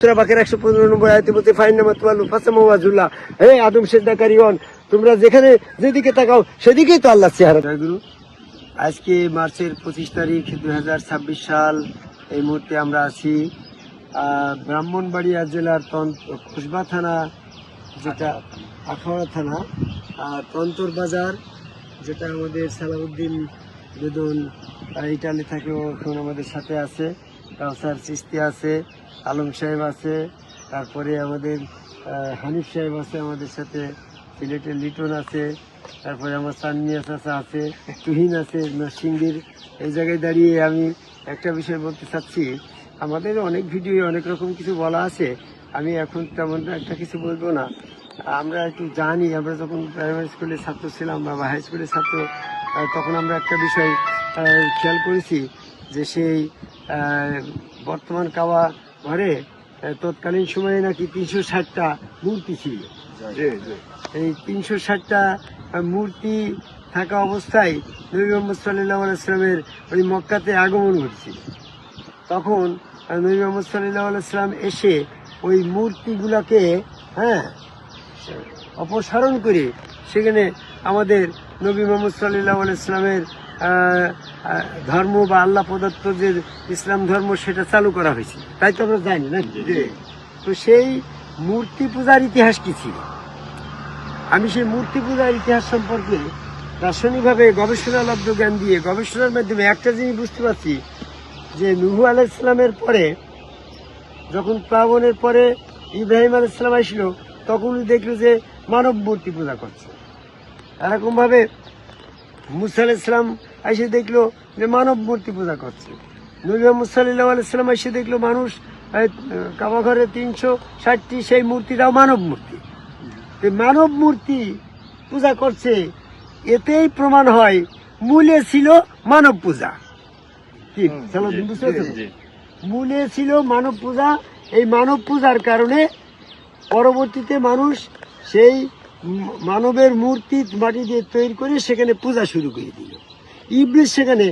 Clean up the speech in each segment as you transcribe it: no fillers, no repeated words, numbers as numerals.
সূরা বাকারা 115 আয়াতে বলতে ফাইন্নামা তুওয়াল্লু ফাসাম্মা ওয়াজহুল্লাহ, হে আদম সিজদাকারীগণ, তোমরা যেখানে যেদিকে তাকাও সেদিকেই তো আল্লাহর চেহারা। জয়গুরু। আজকে মার্চের 25 তারিখ 2026 সাল। এই মুহূর্তে আমরা আছি ব্রাহ্মণবাড়িয়া জেলার কুসবা থানা, যেটা আখাউড়া থানা, তন্তর বাজার, যেটা আমাদের সালাউদ্দিন বেদন ইটালি থেকে এখন আমাদের সাথে আছে, কাউসার চিস্তি আছে, আলম সাহেব আছে, তারপরে আমাদের হানিফ সাহেব আছে আমাদের সাথে, সিলেটের লিটন আছে, তারপরে আমার সানমিয়া চাচা আছে, তুহিন আছে নরসিংদীর। এই জায়গায় দাঁড়িয়ে আমি একটা বিষয় বলতে চাচ্ছি। আমাদের অনেক ভিডিও অনেক রকম কিছু বলা আছে, আমি এখন তেমন একটা কিছু বলবো না। আমরা একটু জানি, আমরা যখন প্রাইমারি স্কুলের ছাত্র ছিলাম বা হাই স্কুলের ছাত্র, তখন আমরা একটা বিষয় খেয়াল করেছি যে সেই বর্তমান কাওয়া ঘরে তৎকালীন সময়ে নাকি 360টা মূর্তি ছিল। এই 360টা মূর্তি থাকা অবস্থায় নবী মুহাম্মদ সাল্লাল্লাহু আলাইহি ওয়াসাল্লামের ওই মক্কাতে আগমন ঘটছিল। তখন নবী মুহাম্মদ সাল্লাল্লাহু আলাইহি ওয়াসাল্লাম এসে ওই মূর্তিগুলোকে অপসারণ করে সেখানে আমাদের নবী মুহাম্মদ সাল্লাল্লাহু আলাইহি ওয়াসাল্লামের ধর্ম বা আল্লাহ প্রদত্ত যে ইসলাম ধর্ম সেটা চালু করা হয়েছে, তাই তো আমরা জানি না। তো সেই মূর্তি পূজার ইতিহাস কি ছিল? আমি সেই মূর্তি পূজার ইতিহাস সম্পর্কে রাসায়নিকভাবে গবেষণালব্ধ জ্ঞান দিয়ে গবেষণার মাধ্যমে একটা জিনিস বুঝতে পারছি যে নূহ আলাইহিস সালামের পরে, যখন প্লাবনের পরে ইব্রাহিম আলাইহিস সালাম আসলো, তখন দেখলো যে মানব মূর্তি পূজা করছে। এরকম ভাবে মুসা আলাইহিস সালাম এসে দেখলো যে মানব মূর্তি পূজা করছে। নবী মুহাম্মদ সাল্লাল্লাহু আলাইহি ওয়াসাল্লাম এসে দেখলো মানুষ কাবা ঘরে 360টি সেই মূর্তিটাও মানব মূর্তি। মানব মূর্তি পূজা করছে, এতেই প্রমাণ হয় মূলে ছিল মানব পূজা। কি মূলে ছিল মানব পূজা। এই মানব পূজার কারণে পরবর্তীতে মানুষ সেই মানবের মূর্তি মাটি দিয়ে তৈরি করে সেখানে পূজা শুরু করে দিল। ইবলিস সেখানে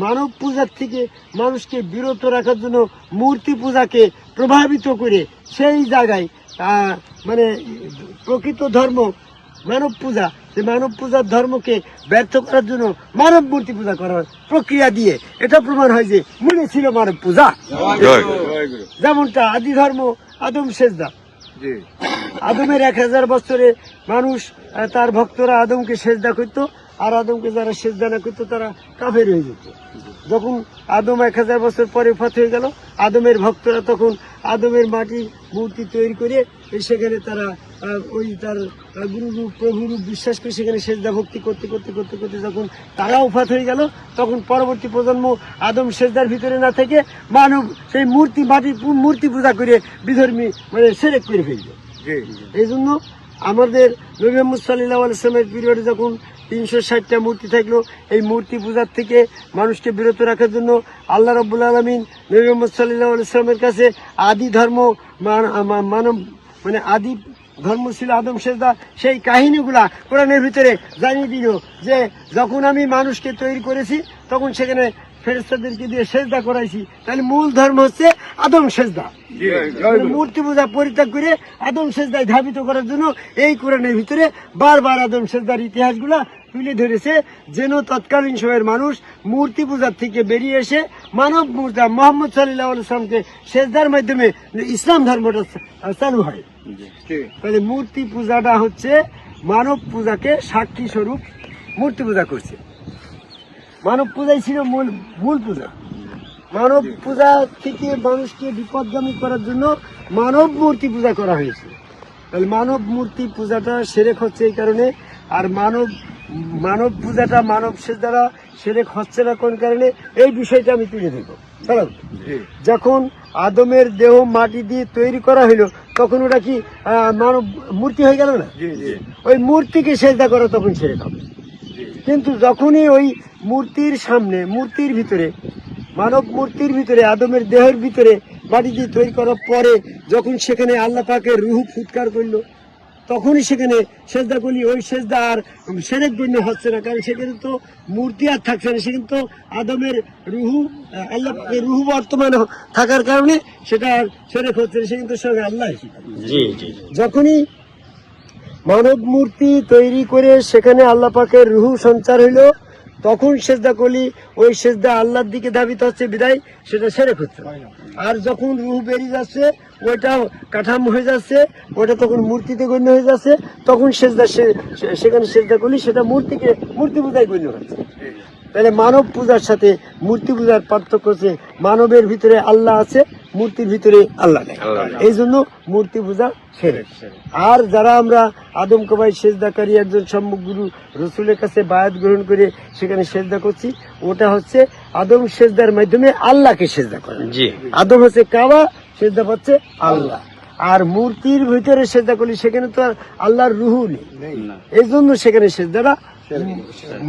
মানব পূজার থেকে মানুষকে বিরত রাখার জন্য মূর্তি পূজাকে প্রভাবিত করে সেই জায়গায় মানে প্রকৃত ধর্ম মানব পূজা, সেই মানব পূজার ধর্মকে ব্যর্থ করার জন্য মানব মূর্তি পূজা করার প্রক্রিয়া দিয়ে এটা প্রমাণ হয় যে মূলে ছিল মানব পূজা। যেমনটা আদি ধর্ম আদম সেজদা, আদমের 1000 বছরে মানুষ তার ভক্তরা আদমকে সেজদা করতো, আর আদমকে যারা সেজদা না করতো তারা কাফের হয়ে যেত। যখন আদম 1000 বছর পরে ফাত হয়ে গেল, আদমের ভক্তরা তখন আদমের মাটির মূর্তি তৈরি করে সেখানে তারা ওই তার গুরুরূপ প্রভুরূপ বিশ্বাস করে সেখানে সেজদা ভক্তি করতে করতে করতে করতে যখন তারাও ফাত হয়ে গেল, তখন পরবর্তী প্রজন্ম আদম সেজদার ভিতরে না থেকে মানব সেই মাটির মূর্তি পূজা করে বিধর্মী মানে সেরেক করে ফেলল। এই জন্য আমাদের নবী মুহাম্মদ সাল্লাল্লাহু আলাইহি ওয়াসাল্লামের পিরিয়ডে যখন 360টা মূর্তি থাকলো, এই মূর্তি পূজার থেকে মানুষকে বিরত রাখার জন্য আল্লাহ রাব্বুল আলামিন নবী মুহাম্মদ সাল্লাল্লাহু আলাইহি ওয়াসাল্লামের কাছে আদি ধর্ম মানব মানে আদি ধর্ম ছিল আদম সেজদা, সেই কাহিনীগুলা কোরআনের ভিতরে জানিয়ে দিল যে যখন আমি মানুষকে তৈরি করেছি তখন সেখানে ফেরেশতাদেরকে দিয়ে সেজদা করাইছি, তাহলে মূল ধর্ম হচ্ছে আদম সেজদা। মূর্তি পূজা পরিত্যাগ করে আদম সেজদায় ধাবিত করার জন্য এই কোরআনের ভিতরে বারবার আদম সেজদার ইতিহাসগুলা তুলে ধরেছে, যেন তৎকালীন সময়ের মানুষ মূর্তি পূজার থেকে বেরিয়ে এসে মানব পূজা মুহাম্মদ সাল্লাল্লাহু আলাইহি ওয়াসাল্লামকে সেজদার মাধ্যমে ইসলাম ধর্মটা চালু হয়। তাহলে মূর্তি পূজাটা হচ্ছে মানব পূজাকে সাক্ষী স্বরূপ মূর্তি পূজা করছে। মানব পূজাই ছিল মূল পূজা। মানব পূজা থেকে মানুষকে বিপদগামী করার জন্য মানব মূর্তি পূজা করা হয়েছে। তাহলে মানব মূর্তি পূজাটা সেরেক হচ্ছে এই কারণে, আর মানব পূজাটা মানব সেজদারা সেরেক হচ্ছে না কোন কারণে, এই বিষয়টা আমি তুলে দেবো। যখন আদমের দেহ মাটি দিয়ে তৈরি করা হইলো তখন ওটা কি মানব মূর্তি হয়ে গেল না? ওই মূর্তিকে সেজদা করা তখন সেরেক হবে। কিন্তু যখনই ওই মূর্তির সামনে, মূর্তির ভিতরে, মানব মূর্তির ভিতরে, আদমের দেহের ভিতরে মাটি দিয়ে তৈরি করার পরে যখন সেখানে আল্লাহ পাকের রূহ ফুৎকার করলো, তখনই সেখানে সেজদা করলি, ওই সেজদা আর সেরেক গণ্য হচ্ছে না, কারণ সেখানে তো মূর্তি আর থাকছে না, সেখানে তো আদমের রুহু, আল্লাহ রুহু বর্তমানে থাকার কারণে সেটা আর সেরেক হচ্ছে না, সেখানে তো সঙ্গে আল্লাহ। যখনই মানব মূর্তি তৈরি করে সেখানে আল্লাহ পাকের রুহু সঞ্চার হইলো, তখন সেজদা করলি, ওই সেজদা আল্লাহর দিকে ধাবিত হচ্ছে, বিদায় সেটা সেরেক হচ্ছে। আর যখন রুহ বেরিয়ে যাচ্ছে, ওইটা কাঠামো হয়ে যাচ্ছে, ওইটা তখন মূর্তিতে গণ্য হয়ে যাচ্ছে, তখন সেজদা সেখানে সেজদা করলি, সেটা মূর্তি পূজায় গণ্য হচ্ছে। তাহলে মানব পূজার সাথে মূর্তি পূজার পার্থক্য হচ্ছে, মানবের ভিতরে আল্লাহ আছে, মূর্তির ভিতরে আল্লাহ নেই, এই জন্য মূর্তি পূজা সেরেক। আর যারা আমরা আদম কবাই সেজদাকারী একজন সম্মুখ গুরু রসুলের কাছে বায়াত গ্রহণ করে সেখানে সেজদা করছি, ওটা হচ্ছে আদম সেজদার মাধ্যমে আল্লাহকে সেজদা করে। আদম হচ্ছে কাবা, সেজদা পাচ্ছে আল্লাহ। আর মূর্তির ভিতরে সেজদা করলি, সেখানে তো আর আল্লাহর রুহু নেই, এই জন্য সেখানে সেজদাটা,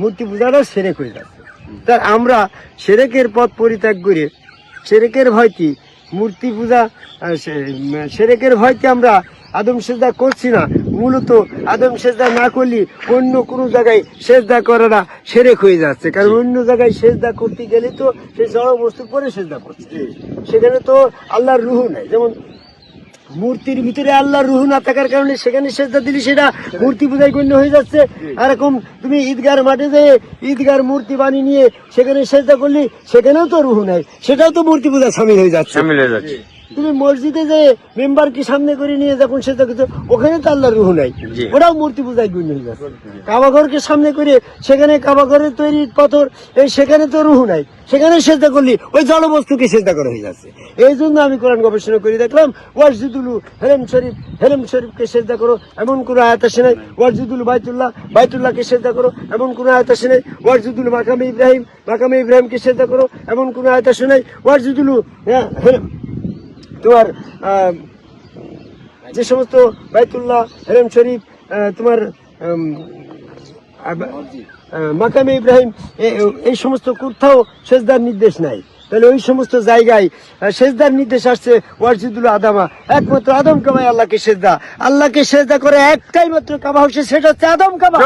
মূর্তি পূজাটা সেরেক হয়ে যাচ্ছে। তার আমরা সেরেকের পথ পরিত্যাগ করে, সেরেকের ভয়টি মূর্তি পূজা, সেরেকের ভয়তে আমরা আদম সেজদা করছি না। মূলত আদম সেজদা না করলে অন্য কোনো জায়গায় সেজদা করাটা সেরেক হয়ে যাচ্ছে, কারণ অন্য জায়গায় সেজদা করতে গেলে তো সেই জড় বস্তু পরে সেজদা করছে, সেখানে তো আল্লাহর রুহু নাই। যেমন মূর্তির ভিতরে আল্লাহর রুহু না থাকার কারণে সেখানে সেজদা দিলি, সেটা মূর্তি পূজায় গণ্য হয়ে যাচ্ছে। এরকম তুমি ঈদগার মাঠে যেয়ে ঈদগার মূর্তি বানিয়ে নিয়ে সেখানে সেজদা করলি, সেখানেও তো রুহু নাই, সেটাও তো মূর্তি পূজা সামিল হয়ে যাচ্ছে। তুমি মসজিদে যে মেম্বারকে সামনে করে নিয়ে যখন সেজদা করছো, ওখানে তো আল্লাহর রুহু নাই, ওটাও মূর্তি পূজায় গণ্য হয়ে যাচ্ছে। কাবাঘরকে সামনে করে সেখানে কাবাঘরের তৈরি পাথর, এই সেখানে তো রুহু নাই, সেখানে সেজদা করলি, ওই জড় বস্তুকে সেজদা করা হয়ে যাচ্ছে। এই জন্য আমি কোরআন গবেষণা করে দেখলাম, ওয়াসজুদুলু হেরেম শরীফকে সেজদা করো, এমন কোন আয়াত আসে নাই। ওয়াসজুদুলু বাইতুল্লাহকে সেজদা করো, এমন কোন আয়াত আসে নাই। ওয়াসজুদুলু মাকামে ইব্রাহিমকে সেজদা করো, এমন কোন আয়াত আসে নাই। ওয়াসজুদুলু তোমার যে সমস্ত বাইতুল্লাহ, হেরেম শরীফ, তোমার মাকামে ইব্রাহিম, এই সমস্ত কোথাও সেজদার নির্দেশ নাই। তাহলে ওই সমস্ত জায়গায় সেজদার নির্দেশ আসছে ওয়াসজুদুল আদামা, একমাত্র আদম কাবায় আল্লাহকে সেজদা করে একটাই মাত্র কাবা হচ্ছে, সেটা হচ্ছে আদম কাবা।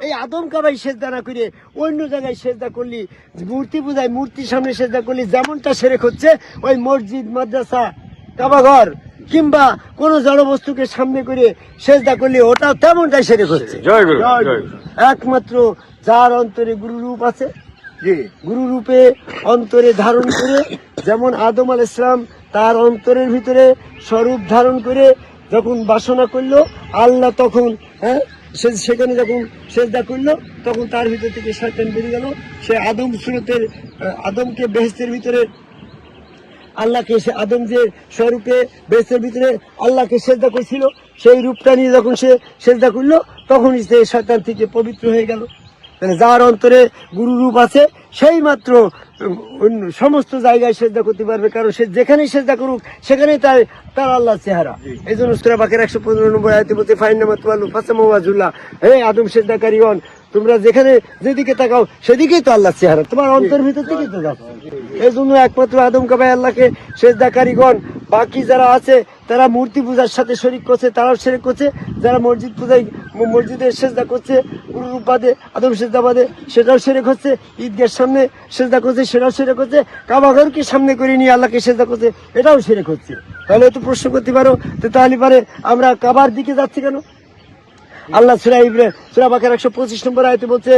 এই আদম কাবাই সেজদা না করে অন্য জায়গায় সেজদা করলি, মূর্তি পূজায় মূর্তির সামনে সেজদা করলি, যেমনটা সেরেক হচ্ছে, ওই মসজিদ, মাদ্রাসা, কাবাঘর কিংবা কোন জড় বস্তুকে সামনে করে সেজদা করলে ওটাও তেমনটাই সেরেক হচ্ছে। একমাত্র যার অন্তরে গুরু রূপ আছে, গুরু রূপে অন্তরে ধারণ করে, যেমন আদম আলাইহিস সালাম তার অন্তরের ভিতরে স্বরূপ ধারণ করে যখন বাসনা করলো, আল্লাহ তখন সেখানে যখন সেজদা করলো, তখন তার ভিতর থেকে শয়তান বেরিয়ে গেল। সে আদম সুরতের আদমকে বেহেশতের ভিতরে আল্লাহকে, সে আদম যে স্বরূপে বেহেশতের ভিতরে আল্লাহকে সেজদা করেছিল, সেই রূপটা নিয়ে যখন সে সেজদা করলো, তখনই সে শয়তান থেকে পবিত্র হয়ে গেল। যার অন্তরে গুরু রূপ আছে সেই মাত্র সমস্ত জায়গায় সেজদা করতে পারবে, কারণ সে যেখানেই সেজদা করুক সেখানেই তার আল্লাহ চেহারা। এই জন্য সূরা বাকারা 115 নম্বর আয়াতে বলছে, ফাইন্নামা তুওয়াল্লু ফাসাম্মা ওয়াজহুল্লাহ, হে আদম সেজদাকারীগণ, তোমরা যেদিকে তাকাও সেদিকেই তো আল্লাহ চেহারা, তোমার অন্তর ভিতর থেকেই তো যাচ্ছে। এই জন্য একমাত্র আদম কাবায় আল্লাহকে সেজদাকারীগণ, বাকি যারা আছে তারা মূর্তি পূজার সাথে শরীক করছে, তারাও সেরেক করছে। যারা মসজিদ পূজায় মসজিদের সেজদা করছে গুরু রূপ বাদে, আদম সেজদা বাদে, সেটাও সেরেক হচ্ছে। ঈদগার সামনে সেজদা করছে, সেটাও সেরেক হচ্ছে। কাবাঘরকে সামনে করে নিয়ে আল্লাহকে সেজদা করছে, এটাও সেরেক হচ্ছে। তাহলে তো প্রশ্ন করতে পারো, তাহলে পারে আমরা কাবার দিকে যাচ্ছি কেন? আল্লাহ সূরা বাকারা 125 নম্বর আয়াতে বলছে,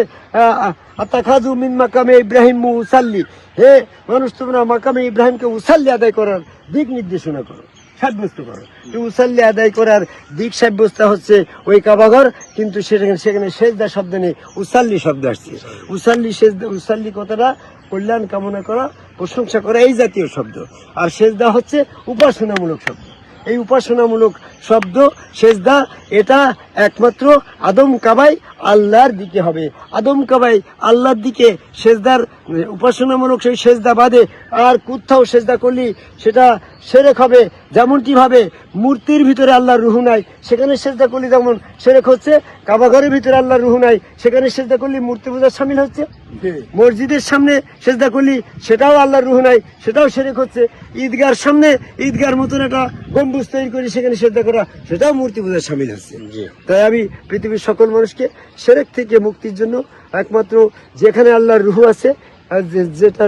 আতাখাযু মিন মাকামে ইব্রাহিম মুসাল্লি, হে মানুষ, তোমরা মাকামে ইব্রাহিমকে মুসাল্লি আদায় করার দিক নির্দেশনা করো, সাব্যস্ত করো। মুসাল্লি আদায় করার দিক সাব্যস্ত হচ্ছে ওই কাবাঘর, কিন্তু সেখানে সেজদা শব্দ নেই, উসাল্লি শব্দ আসছে। উসাল্লি কথাটা কল্যাণ কামনা করা, প্রশংসা করা, এই জাতীয় শব্দ। আর সেজদা হচ্ছে উপাসনামূলক শব্দ। এই উপাসনামূলক শব্দ সেজদা, এটা একমাত্র আদম কাবাই আল্লাহর দিকে হবে। আদম কাবাই আল্লাহর দিকে সেজদার উপাসনামূলক সেই সেজদা বাদে আর কোথাও সেজদা করলি সেটা সেরেক হবে। যেমনটি ভাবে মূর্তির ভিতরে আল্লাহর রুহু নাই, সেখানে সেজদা করলি যেমন সেরেক হচ্ছে, কাবাঘরের ভিতরে আল্লাহর রুহু নাই, সেখানে সেজদা করলি মূর্তি পূজার সামিল হচ্ছে। মসজিদের সামনে সেজদা করলি সেটাও আল্লাহর রুহু নাই, সেটাও সেরেক হচ্ছে। ঈদগার সামনে ঈদগার মতন একটা গম্বুজ তৈরি করে সেখানে সেজদা করা, সেটাও মূর্তি পূজার সামিল হচ্ছে। তাই আমি পৃথিবীর সকল মানুষকে সেরেক থেকে মুক্তির জন্য একমাত্র যেখানে আল্লাহর রুহু আছে, আর যেটা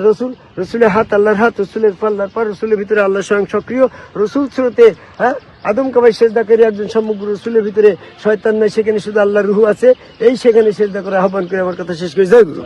রসুলের হাত আল্লাহর হাত, রসুলের পাল্লার পর রসুলের ভিতরে আল্লাহ স্বয়ং সক্রিয়, রসুল স্রোতে আদম কাবাই সেজদা করে একজন সমগ্র রসুলের ভিতরে শয়তান নাই, সেখানে শুধু আল্লাহর রুহু আছে, এই সেখানে সেজদা করে আহ্বান করে আমার কথা শেষ করে জয় গুরু।